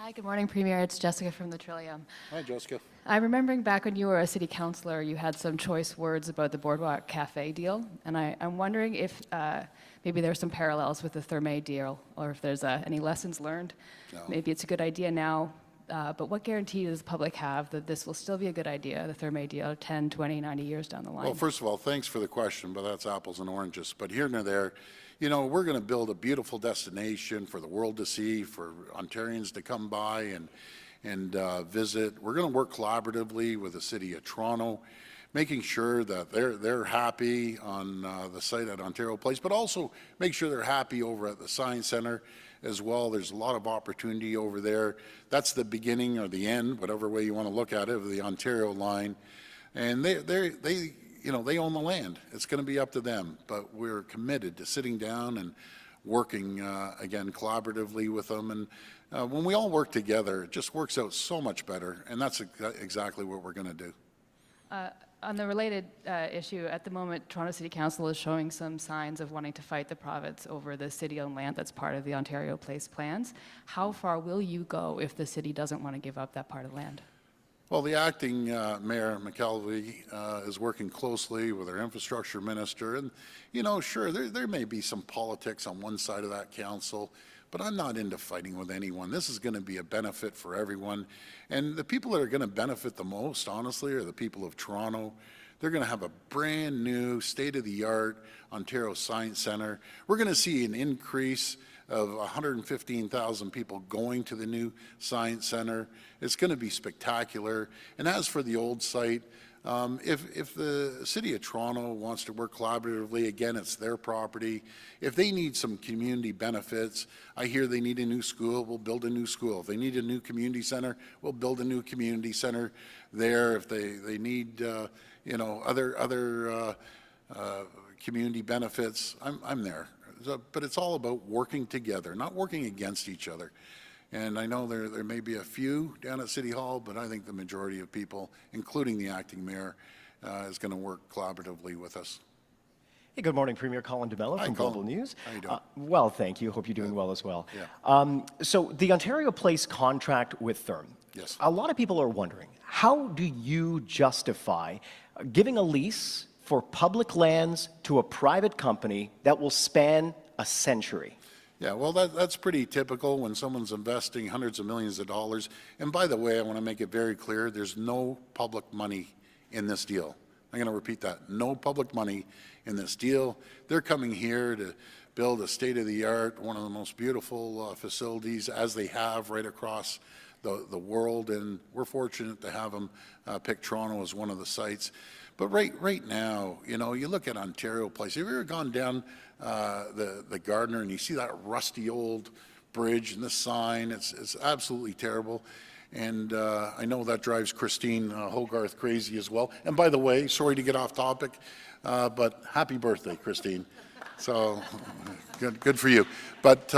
Hi, good morning, Premier. It's Jessica from the Trillium. Hi, Jessica. I'm remembering back when you were a city councillor, you had some choice words about the Boardwalk Cafe deal, and I'm wondering if maybe there's some parallels with the Therme deal, or if there's any lessons learned. No. Maybe it's a good idea now, but what guarantee does the public have that this will still be a good idea, the Therme deal, 10, 20, 90 years down the line? Well, first of all, thanks for the question, but that's apples and oranges. But here and there, you know, we're going to build a beautiful destination for the world to see, for Ontarians to come by and visit. We're going to work collaboratively with the City of Toronto, making sure that they're happy on the site at Ontario Place, but also make sure they're happy over at the Science Centre as well. There's a lot of opportunity over there. That's the beginning or the end, whatever way you want to look at it, of the Ontario line. And they you know, they own the land. It's going to be up to them, but we're committed to sitting down and working, again, collaboratively with them. And when we all work together, it just works out so much better, and that's exactly what we're going to do. On the related issue, at the moment, Toronto City Council is showing some signs of wanting to fight the province over the city-owned land that's part of the Ontario Place plans. How far will you go if the city doesn't want to give up that part of land? Well, the acting Mayor McKelvey is working closely with our infrastructure minister, and you know, sure, there may be some politics on one side of that council, but I'm not into fighting with anyone. This is going to be a benefit for everyone, and the people that are going to benefit the most, honestly, are the people of Toronto. They're going to have a brand new, state-of-the-art Ontario Science Centre. We're going to see an increase of 115,000 people going to the new Science Centre. It's going to be spectacular. And as for the old site, if the City of Toronto wants to work collaboratively, again, it's their property. If they need some community benefits, I hear they need a new school, we'll build a new school. If they need a new community center, we'll build a new community center there. If they need, you know, other community benefits, I'm there. But it's all about working together, not working against each other. And I know there may be a few down at City Hall, but I think the majority of people, including the acting mayor, is going to work collaboratively with us. Hey, good morning, Premier Colin DeMello from Global News. How you doing? Well, thank you. Hope you're doing well as well. Yeah. So the Ontario Place contract with Therme. Yes. A lot of people are wondering, how do you justify giving a lease for public lands to a private company that will span a century? Yeah, well, that's pretty typical when someone's investing hundreds of millions of dollars. And by the way, I want to make it very clear, there's no public money in this deal. I'm going to repeat that. No public money in this deal. They're coming here to build a state-of-the-art, one of the most beautiful facilities, as they have right across the world. And we're fortunate to have them pick Toronto as one of the sites. But right now, you know, you look at Ontario Place. Have you ever gone down the Gardiner and you see that rusty old bridge and the sign? It's absolutely terrible. And I know that drives Christine Hogarth crazy as well. And by the way, sorry to get off topic, but happy birthday, Christine. So good for you. But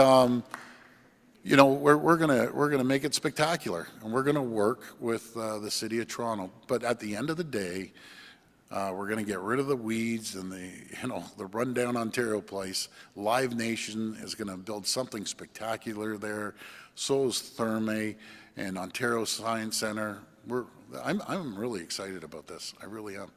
you know, we're gonna make it spectacular, and we're gonna work with the City of Toronto. But at the end of the day, we're going to get rid of the weeds and the rundown Ontario Place. Live Nation is going to build something spectacular there. So is Therme and Ontario Science Centre. I'm really excited about this. I really am.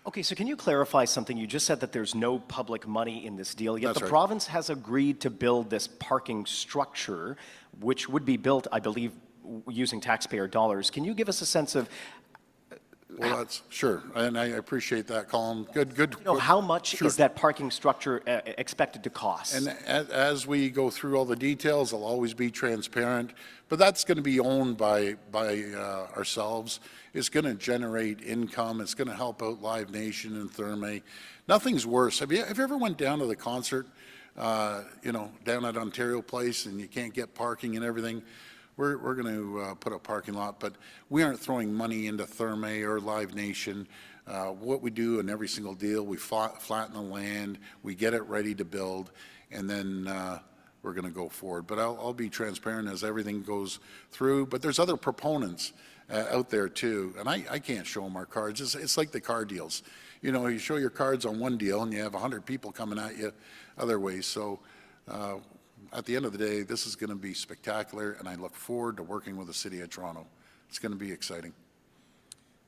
Okay, so can you clarify something? You just said that there's no public money in this deal, yet That's the right. province has agreed to build this parking structure, which would be built, I believe, using taxpayer dollars. Can you give us a sense of Well, that's sure, and I appreciate that, Colin. Good. You know, how much Sure. is that parking structure expected to cost? And as we go through all the details, I'll always be transparent, but that's going to be owned by ourselves. It's going to generate income. It's going to help out Live Nation and Therme. Nothing's worse. Have you ever went down to the concert, you know, down at Ontario Place, and you can't get parking and everything? We're going to put a parking lot, but we aren't throwing money into Therme or Live Nation. What we do in every single deal, we flatten the land, we get it ready to build, and then we're going to go forward. But I'll be transparent as everything goes through. But there's other proponents out there too, and I can't show them our cards. It's like the car deals. You know, you show your cards on one deal, and you have 100 people coming at you other ways. So at the end of the day, this is going to be spectacular, and I look forward to working with the City of Toronto. It's going to be exciting.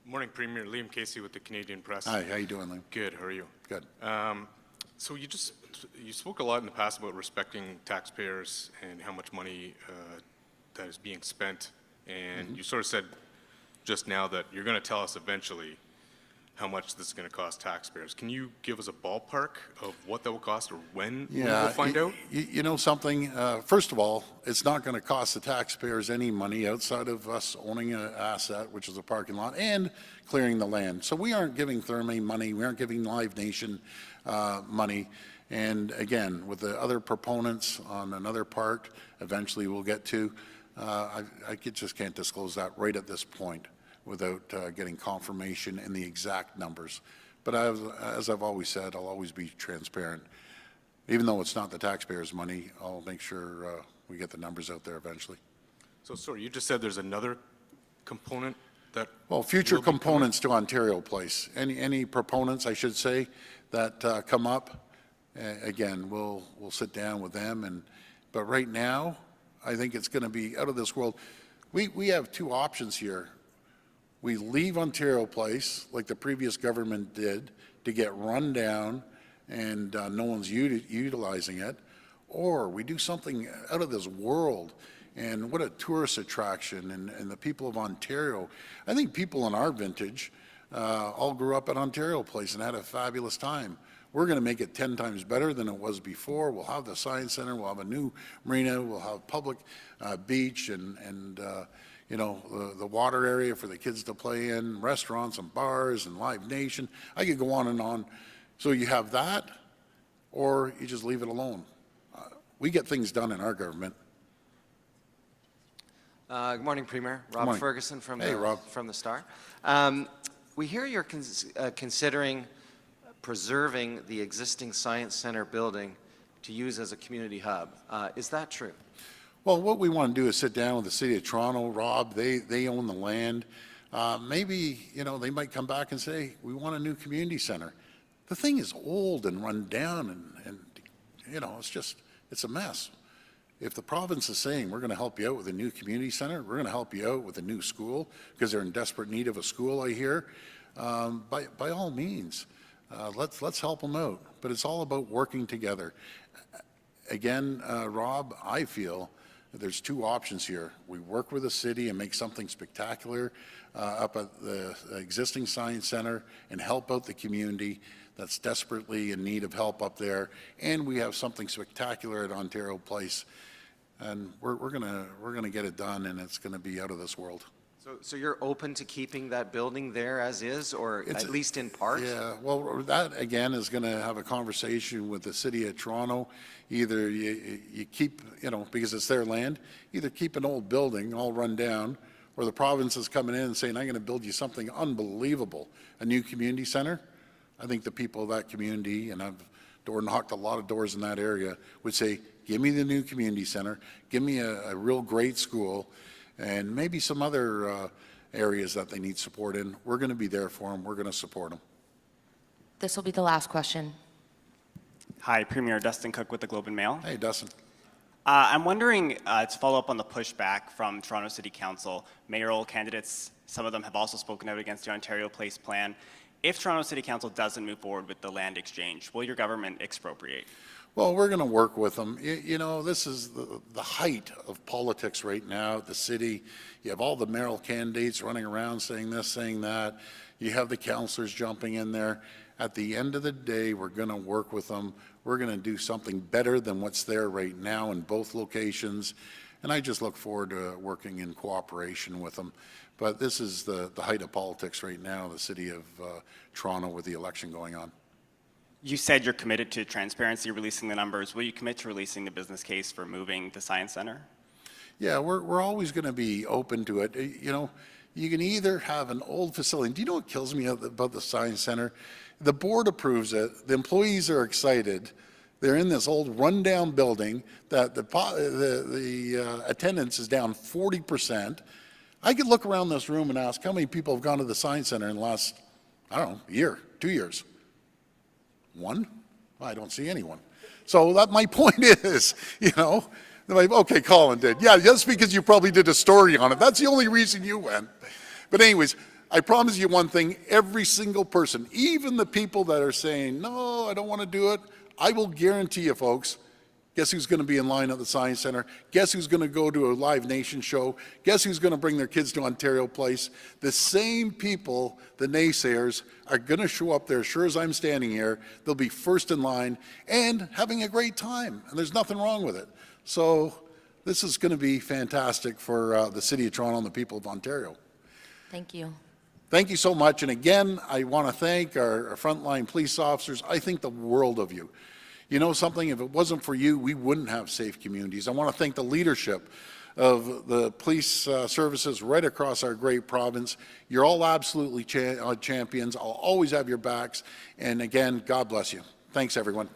Morning, Premier. Liam Casey with the Canadian Press. Hi, how you doing, Liam? Good. How are you? Good. So you spoke a lot in the past about respecting taxpayers and how much money that is being spent, and you sort of said just now that you're going to tell us eventually how much this is going to cost taxpayers. Can you give us a ballpark of what that will cost or when we'll find out? You know something? First of all, it's not going to cost the taxpayers any money outside of us owning an asset, which is a parking lot, and clearing the land. So we aren't giving Therme money. We aren't giving Live Nation money. And again, with the other proponents on another part, eventually we'll get to, just can't disclose that right at this point without getting confirmation in the exact numbers. But as I've always said, I'll always be transparent. Even though it's not the taxpayers' money, I'll make sure we get the numbers out there eventually. So, sorry, you just said there's another component that... Well, future components to Ontario Place. Any proponents, I should say, that come up, again, we'll sit down with them. But right now, I think it's going to be out of this world. We have two options here. We leave Ontario Place, like the previous government did, to get run down and no one's utilizing it, or we do something out of this world. And what a tourist attraction, and the people of Ontario. I think people in our vintage all grew up at Ontario Place and had a fabulous time. We're going to make it 10 times better than it was before. We'll have the Science Center, we'll have a new marina, we'll have public beach and you know, the water area for the kids to play in, restaurants and bars and Live Nation. I could go on and on. So you have that, or you just leave it alone. We get things done in our government. Good morning, Premier. Rob Ferguson from the Star. We hear you're considering preserving the existing Science Center building to use as a community hub. Is that true? Well, what we want to do is sit down with the City of Toronto. Rob, they own the land. Maybe, you know, they might come back and say, we want a new community center. The thing is old and run down and you know, it's a mess. If the province is saying, we're going to help you out with a new community center, we're going to help you out with a new school, because they're in desperate need of a school, I hear, by all means, let's help them out. But it's all about working together. Again, Rob, I feel there's two options here. We work with the city and make something spectacular up at the existing Science Center and help out the community that's desperately in need of help up there. And we have something spectacular at Ontario Place. And we're gonna get it done, and it's gonna be out of this world. So you're open to keeping that building there as is, or at least in part? Yeah, well, that again is going to have a conversation with the City of Toronto. Either you keep, you know, because it's their land, either keep an old building all run down, or the province is coming in and saying, I'm going to build you something unbelievable, a new community center. I think the people of that community, and I've door-knocked a lot of doors in that area, would say, give me the new community center, give me a real great school, and maybe some other areas that they need support in. We're going to be there for them. We're going to support them. This will be the last question. Hi, Premier Dustin Cook with the Globe and Mail. Hey, Dustin. I'm wondering, to follow up on the pushback from Toronto City Council, mayoral candidates, some of them have also spoken out against the Ontario Place plan. If Toronto City Council doesn't move forward with the land exchange, will your government expropriate? Well, we're going to work with them. You know, this is the height of politics right now at the city. You have all the mayoral candidates running around saying this, saying that. You have the councillors jumping in there. At the end of the day, we're going to work with them. We're going to do something better than what's there right now in both locations. And I just look forward to working in cooperation with them. But this is the height of politics right now, the city of Toronto, with the election going on. You said you're committed to transparency, releasing the numbers. Will you commit to releasing the business case for moving the Science Center? Yeah, we're always going to be open to it. You know, you can either have an old facility. Do you know what kills me about the Science Center? The board approves it. The employees are excited. They're in this old rundown building that the attendance is down 40%. I could look around this room and ask how many people have gone to the Science Center in the last, I don't know, year, 2 years. One? Well, I don't see anyone. So that my point is, you know, they're like, okay, Colin did. Yeah, just because you probably did a story on it. That's the only reason you went. But anyways, I promise you one thing, every single person, even the people that are saying, no, I don't want to do it, I will guarantee you, folks, guess who's going to be in line at the Science Center? Guess who's going to go to a Live Nation show? Guess who's going to bring their kids to Ontario Place? The same people, the naysayers, are going to show up there, sure as I'm standing here. They'll be first in line and having a great time, and there's nothing wrong with it. So this is going to be fantastic for the City of Toronto and the people of Ontario. Thank you. Thank you so much. And again, I want to thank our frontline police officers. I think the world of you. You know something, if it wasn't for you, we wouldn't have safe communities. I want to thank the leadership of the police services right across our great province. You're all absolutely champions. I'll always have your backs. And again, God bless you. Thanks, everyone.